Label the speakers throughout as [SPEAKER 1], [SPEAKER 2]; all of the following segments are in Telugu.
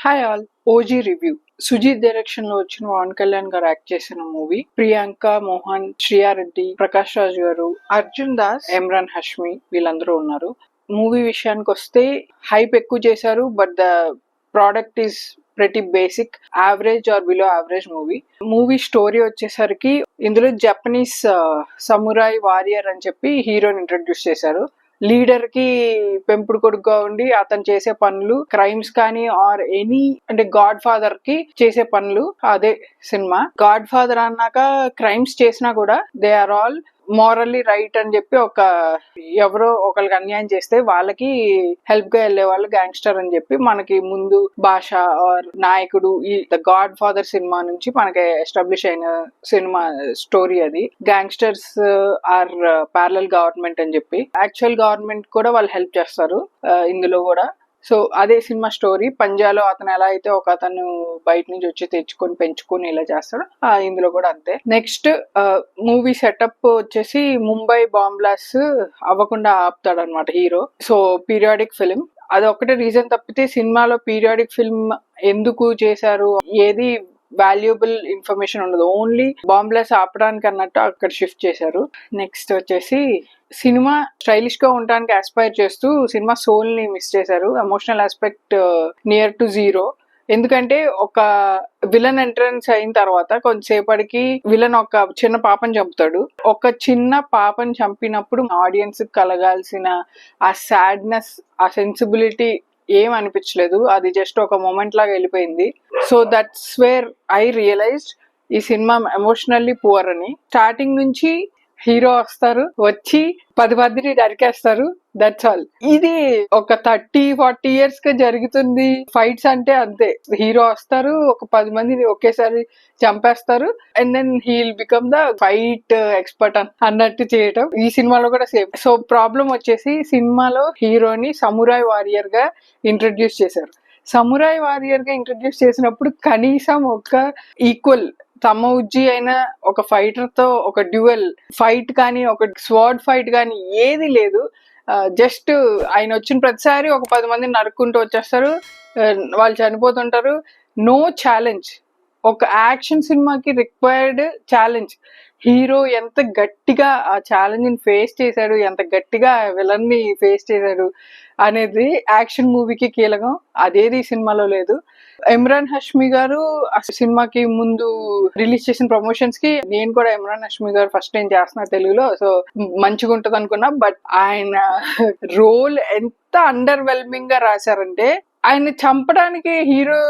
[SPEAKER 1] Hi all. OG review. Sujeeth direction లో వచ్చిన పవన్ కళ్యాణ్ గారు యాక్ట్ చేసిన మూవీ. ప్రియాంక మోహన్, శ్రియారెడ్డి, ప్రకాష్ రాజ్ గారు, అర్జున్ దాస్, ఇమ్రాన్ హష్మి వీళ్ళందరూ ఉన్నారు. మూవీ విషయానికి వస్తే హైప్ ఎక్కువ చేశారు, but the product is pretty basic, average are below average movie. Movie story వచ్చేసరికి ఇందులో జపనీస్ సమురాయ్ వారియర్ అని చెప్పి హీరోని ఇంట్రడ్యూస్ చేశారు. లీడర్ కి పెంపుడు కొడుకుగా ఉండి అతను చేసే పనులు క్రైమ్స్ కానీ ఆర్ ఎనీ అంటే గాడ్ ఫాదర్ కి చేసే పనులు అదే సినిమా. గాడ్ ఫాదర్ అన్నాక క్రైమ్స్ చేసినా కూడా they are all morally right అని చెప్పి ఎవరో ఒకరికి అన్యాయం చేస్తే వాళ్ళకి హెల్ప్ గా వెళ్లే వాళ్ళు గ్యాంగ్స్టర్ అని చెప్పి మనకి ముందు భాష ఆర్ నాయకుడు ఈ ద గాడ్ ఫాదర్ సినిమా నుంచి మనకి ఎస్టాబ్లిష్ అయిన సినిమా స్టోరీ. అది గ్యాంగ్స్టర్స్ ఆర్ ప్యారలల్ గవర్నమెంట్ అని చెప్పి యాక్చువల్ గవర్నమెంట్ కూడా వాళ్ళు హెల్ప్ చేస్తారు ఇందులో కూడా. సో అదే సినిమా స్టోరీ. పంజాలో అతను ఎలా అయితే ఒక అతను బయట నుంచి వచ్చి తెచ్చుకొని పెంచుకొని ఇలా చేస్తాడు, ఇందులో కూడా అంతే. నెక్స్ట్ మూవీ సెటప్ వచ్చేసి ముంబై బాంబ్ బ్లాస్ట్ అవ్వకుండా ఆపుతాడు అనమాట హీరో. సో పీరియాడిక్ ఫిలిం అది ఒకటే రీజన్ తప్పితే సినిమాలో పీరియాడిక్ ఫిల్మ్ ఎందుకు చేశారు ఏది వాల్యుబుల్ ఇన్ఫర్మేషన్ ఉండదు. ఓన్లీ బాంబ్ బ్లాస్ట్ ఆపడానికి అన్నట్టు అక్కడ షిఫ్ట్ చేశారు. నెక్స్ట్ వచ్చేసి సినిమా స్టైలిష్ గా ఉండడానికి ఆస్పైర్ చేస్తూ సినిమా సోల్ ని మిస్ చేశారు. Emotional aspect near to zero. ఎందుకంటే ఒక విలన్ ఎంట్రన్స్ అయిన తర్వాత కొంతసేపటికి విలన్ ఒక చిన్న పాపని చంపుతాడు. ఒక చిన్న పాపని చంపినప్పుడు ఆడియన్స్ కలగాల్సిన ఆ సాడ్నెస్, ఆ సెన్సిబిలిటీ ఏం అనిపించలేదు. అది జస్ట్ ఒక మూమెంట్ లాగా వెళ్ళిపోయింది. So that's where I realized ఈ సినిమా ఎమోషనల్లీ పువర్ అని. స్టార్టింగ్ నుంచి హీరో వస్తారు, వచ్చి 10 మందిని నరికేస్తారు, దట్స్ ఆల్. ఇది ఒక 30-40 years గా జరుగుతుంది. ఫైట్స్ అంటే అంతే, హీరో వస్తారు, ఒక 10 మందిని ఒకేసారి చంపేస్తారు, and then he'll become the fight expert అన్నట్టు చేయటం ఈ సినిమాలో కూడా సేమ్. సో ప్రాబ్లం వచ్చేసి సినిమాలో హీరోని సమురాయ్ వారియర్ గా ఇంట్రడ్యూస్ చేశారు. సమురాయ్ వారియర్ గా ఇంట్రడ్యూస్ చేసినప్పుడు కనీసం ఒక ఈక్వల్ తమ ఉజ్జి అయిన ఒక ఫైటర్ తో ఒక డ్యూయల్ ఫైట్ కానీ ఒక స్వార్డ్ ఫైట్ కానీ ఏది లేదు. జస్ట్ ఆయన వచ్చిన ప్రతిసారి ఒక 10 మందిని నరుక్కుంటూ వచ్చేస్తారు, వాళ్ళు చనిపోతుంటారు. No challenge. ఒక యాక్షన్ సినిమాకి రిక్వైర్డ్ ఛాలెంజ్. హీరో ఎంత గట్టిగా ఆ ఛాలెంజ్ ని ఫేస్ చేశాడు, ఎంత గట్టిగా విలన్ ని ఫేస్ చేశాడు అనేది యాక్షన్ మూవీకి కీలకం. అదేది ఈ సినిమాలో లేదు. ఇమ్రాన్ హష్మి గారు ఆ సినిమాకి ముందు రిలీజ్ చేసిన ప్రమోషన్స్ కి నేను కూడా ఇమ్రాన్ హష్మి గారు ఫస్ట్ టైం చేస్తున్నా తెలుగులో, సో మంచిగా ఉంటది అనుకున్నా. బట్ ఆయన రోల్ ఎంత అండర్ వెల్మింగ్ గా రాశారంటే, ఆయన చంపడానికి హీరో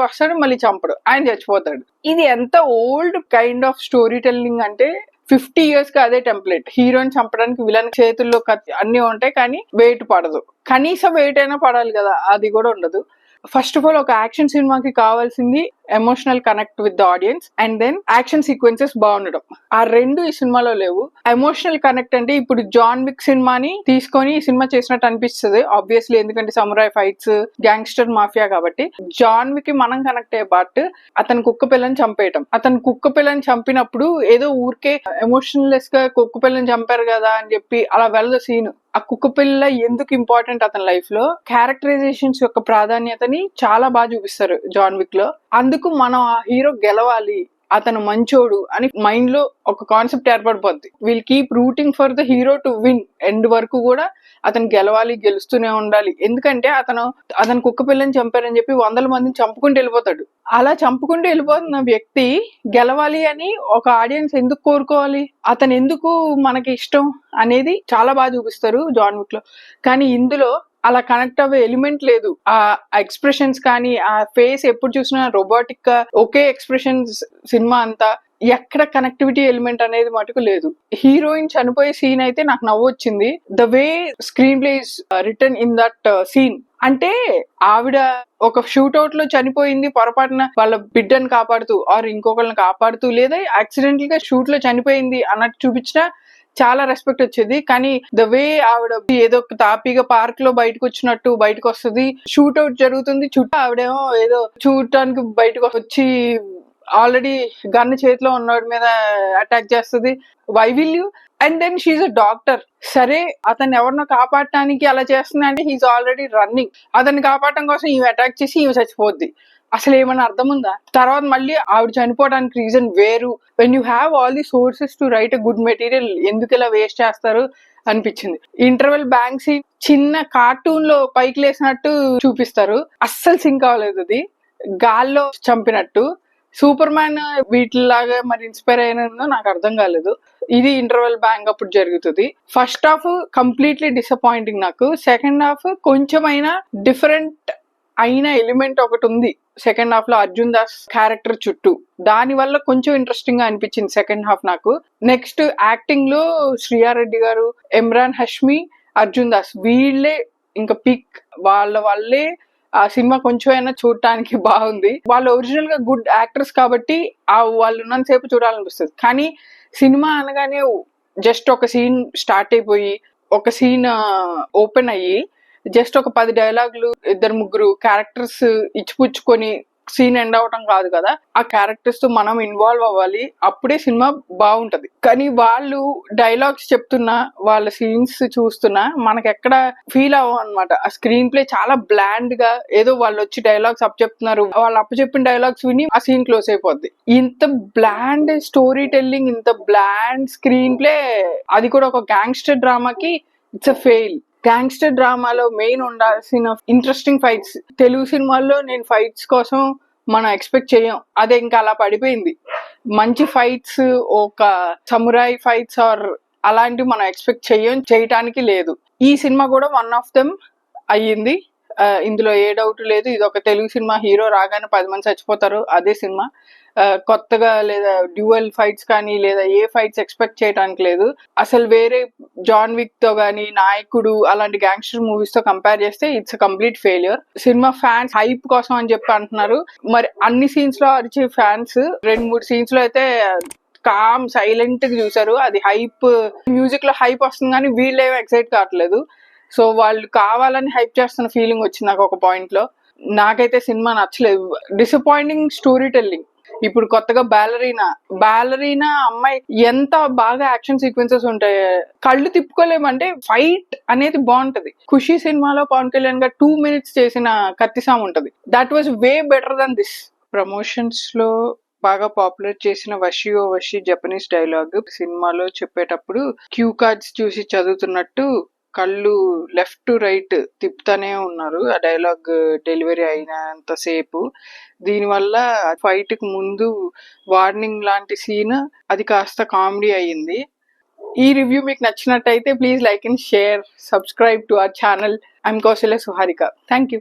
[SPEAKER 1] వస్తాడు, మళ్ళీ చంపడు, ఆయన చచ్చిపోతాడు. ఇది ఎంత old kind of story telling అంటే 50 years కి అదే టెంప్లెట్. హీరోని చంపడానికి విలన్ చేతుల్లో అన్ని ఉంటాయి కానీ వెయిట్ పడదు. కనీసం వెయిట్ అయినా పడాలి కదా, అది కూడా ఉండదు. ఫస్ట్ ఆఫ్ ఆల్ ఒక యాక్షన్ సినిమాకి కావాల్సింది emotional connect with the audience and then action sequences బాగుండడం. ఆ రెండు ఈ సినిమాలో లేవు. ఎమోషనల్ కనెక్ట్ అంటే ఇప్పుడు జాన్ విక్ సినిమాని తీసుకొని ఈ సినిమా చేసినట్టు అనిపిస్తుంది ఆబ్వియస్లీ, ఎందుకంటే సమురాయ్ ఫైట్స్, గ్యాంగ్స్టర్ మాఫియా కాబట్టి. జాన్ విక్ కి మనం కనెక్ట్ అయ్యే పార్ట్ అతను కుక్క పిల్లని చంపేయటం. అతను కుక్క పిల్లని చంపినప్పుడు ఏదో ఊరికే ఎమోషనల్లెస్ గా కుక్క పిల్లని చంపారు కదా అని చెప్పి అలా వెళ్ళదు సీన్. ఆ కుక్క పిల్ల ఎందుకు ఇంపార్టెంట్ అతని లైఫ్ లో, క్యారెక్టరైజేషన్స్ యొక్క ప్రాధాన్యతని చాలా బాగా చూపిస్తారు జాన్ విక్ లో. అందుకు మనం ఆ హీరో గెలవాలి, అతను మంచోడు అని మైండ్ లో ఒక కాన్సెప్ట్ ఏర్పడిపోద్ది. Will keep rooting for the hero to win. End వరకు కూడా అతను గెలవాలి, గెలుస్తూనే ఉండాలి. ఎందుకంటే అతను కుక్క పిల్లని చంపారని చెప్పి 100 మందిని చంపుకుంటూ వెళ్ళిపోతాడు. అలా చంపుకుంటూ వెళ్ళిపోతున్న వ్యక్తి గెలవాలి అని ఒక ఆడియన్స్ ఎందుకు కోరుకోవాలి, అతను ఎందుకు మనకి ఇష్టం అనేది చాలా బాగా చూపిస్తారు జాన్ విక్ లో. కానీ ఇందులో అలా కనెక్ట్ అవ్వే ఎలిమెంట్ లేదు. ఆ ఎక్స్ప్రెషన్స్ కానీ ఆ ఫేస్ ఎప్పుడు చూసినా రోబోటిక్ గా ఒకే ఎక్స్ప్రెషన్స్ సినిమా అంతా, ఎక్కడ కనెక్టివిటీ ఎలిమెంట్ అనేది మటుకు లేదు. హీరోయిన్ చనిపోయే సీన్ అయితే నాకు నవ్వు వచ్చింది. The way screenplay is written in that scene. అంటే ఆవిడ ఒక షూట్అవుట్ లో చనిపోయింది పొరపాటున వాళ్ళ బిడ్డను కాపాడుతూ ఆర్ ఇంకొకరిని కాపాడుతూ, లేదా యాక్సిడెంటల్ గా షూట్ లో చనిపోయింది అన్నట్టు చూపించినా చాలా రెస్పెక్ట్ వచ్చేది. కానీ ద వే ఆవిడ ఏదో తాపీగా పార్క్ లో బయటకు వచ్చినట్టు బయటకు వస్తుంది, షూట్అవుట్ జరుగుతుంది, చుట్టూ ఆవిడేమో ఏదో చూడటానికి బయటకు వచ్చి ఆల్రెడీ గన్ చేతిలో ఉన్నవాడి మీద అటాక్ చేస్తుంది. Why will you? And then she a doctor. సరే అతన్ని ఎవరినో కాపాడటానికి అలా చేస్తుంది అంటే హీఈస్ ఆల్రెడీ రన్నింగ్. అతన్ని కాపాడటం కోసం ఈమె అటాక్ చేసి ఈమె చచ్చిపోద్ది. అసలు ఏమైనా అర్థం ఉందా? తర్వాత మళ్ళీ ఆవిడ చనిపోవడానికి రీజన్ వేరు. When you have all the sources to right a good material ఎందుకు ఇలా వేస్ట్ చేస్తారు అనిపించింది. ఇంటర్వెల్ బ్యాంక్ సీన్ చిన్న కార్టూన్ లో పైకి లేసినట్టు చూపిస్తారు. అస్సలు సింక్ అవ్వలేదు. అది గాల్లో చంపినట్టు. సూపర్ మ్యాన్ వీటిలాగా మరి ఇన్స్పైర్ అయినందో నాకు అర్థం కాలేదు. ఇది ఇంటర్వెల్ బ్యాంగ్ అప్పుడు జరుగుతుంది. ఫస్ట్ హాఫ్ కంప్లీట్లీ డిసప్పాయింటింగ్ నాకు. సెకండ్ హాఫ్ కొంచెమైనా డిఫరెంట్ అయిన ఎలిమెంట్ ఒకటి ఉంది సెకండ్ హాఫ్ లో అర్జున్ దాస్ క్యారెక్టర్ చుట్టూ. దాని వల్ల కొంచెం ఇంట్రెస్టింగ్ గా అనిపించింది సెకండ్ హాఫ్ నాకు. నెక్స్ట్ యాక్టింగ్ లో శ్రీయారెడ్డి గారు, ఇమ్రాన్ హష్మి, అర్జున్ దాస్ వీళ్ళే ఇంకా పిక్. వాళ్ళ వల్లే ఆ సినిమా కొంచెమైనా చూడటానికి బాగుంది. వాళ్ళు ఒరిజినల్ గా గుడ్ యాక్టర్స్ కాబట్టి వాళ్ళు ఉన్నంతసేపు చూడాలనిపిస్తుంది. కానీ సినిమా అనగానే జస్ట్ ఒక సీన్ స్టార్ట్ అయిపోయి ఒక సీన్ ఓపెన్ అయ్యి జస్ట్ ఒక 10 డైలాగులు 2-3 క్యారెక్టర్స్ ఇచ్చిపుచ్చుకొని సీన్ ఎండ్ అవటం కాదు కదా. ఆ క్యారెక్టర్స్ తో మనం ఇన్వాల్వ్ అవ్వాలి, అప్పుడే సినిమా బాగుంటది. కానీ వాళ్ళు డైలాగ్స్ చెప్తున్నా, వాళ్ళ సీన్స్ చూస్తున్నా మనకి ఎక్కడ ఫీల్ అవ్వం అనమాట. ఆ స్క్రీన్ ప్లే చాలా బ్లాండ్ గా, ఏదో వాళ్ళు వచ్చి డైలాగ్స్ అప్పచెప్తున్నారు, వాళ్ళు అప్పచెప్పిన డైలాగ్స్ విని ఆ సీన్ క్లోజ్ అయిపోద్ది. ఇంత బ్లాండ్ స్టోరీ టెల్లింగ్, ఇంత బ్లాండ్ స్క్రీన్ ప్లే, అది కూడా ఒక గ్యాంగ్స్టర్ డ్రామాకి ఇట్స్ అ ఫెయిల్. గ్యాంగ్స్టర్ డ్రామాలో మెయిన్ ఉండాల్సిన ఇంట్రెస్టింగ్ ఫైట్స్, తెలుగు సినిమాల్లో నేను ఫైట్స్ కోసం మనం ఎక్స్పెక్ట్ చేయం. అదే ఇంకా అలా పడిపోయింది. మంచి ఫైట్స్, ఒక సమురాయ్ ఫైట్స్ ఆర్ అలాంటివి మనం ఎక్స్పెక్ట్ చేయటానికి లేదు. ఈ సినిమా కూడా వన్ ఆఫ్ దెమ్ అయ్యింది. ఇందులో ఏ డౌట్ లేదు. ఇది ఒక తెలుగు సినిమా, హీరో రాగానే 10 మంది చచ్చిపోతారు, అదే సినిమా. కొత్తగా లేదా డ్యూయల్ ఫైట్స్ కానీ లేదా ఏ ఫైట్స్ ఎక్స్పెక్ట్ చేయడానికి లేదు. అసలు వేరే జాన్ విక్ తో కానీ, నాయకుడు అలాంటి గ్యాంగ్స్టర్ మూవీస్ తో కంపేర్ చేస్తే it's complete failure. Cinema fans hype కోసం అని చెప్పి అంటున్నారు. మరి అన్ని సీన్స్ లో అరిచే ఫ్యాన్స్ 2-3 సీన్స్ లో అయితే కామ్ సైలెంట్ గా చూసారు. అది హైప్, మ్యూజిక్ లో హైప్ వస్తుంది కానీ వీళ్ళేమో ఎక్సైట్ కావట్లేదు. సో వాళ్ళు కావాలని హైప్ చేస్తున్న ఫీలింగ్ వచ్చింది నాకు ఒక పాయింట్ లో. నాకైతే సినిమా నచ్చలేదు. Disappointing story telling. ఇప్పుడు కొత్తగా బ్యాలరీనా అమ్మాయి ఎంత బాగా యాక్షన్ సీక్వెన్సెస్ ఉంటాయి, కళ్ళు తిప్పుకోలేమంటే ఫైట్ అనేది బాగుంటది. ఖుషి సినిమాలో పవన్ కళ్యాణ్ గారు 2 minutes చేసిన కత్తిసాం ఉంటది. That was way better than this. Promotions లో బాగా పాపులర్ చేసిన వషి ఓ వషి జపనీస్ డైలాగ్ సినిమాలో చెప్పేటప్పుడు క్యూ కార్డ్స్ చూసి చదువుతున్నట్టు కళ్ళు లెఫ్ట్ టు రైట్ తిప్పుతానే ఉన్నారు ఆ డైలాగ్ డెలివరీ అయినంత సేపు. దీనివల్ల ఫైట్ కి ముందు వార్నింగ్ లాంటి సీన్ అది కాస్త కామెడీ అయ్యింది. ఈ రివ్యూ మీకు నచ్చినట్టయితే please like and share, subscribe to our channel. I'm Kausalya Suharika. Thank you.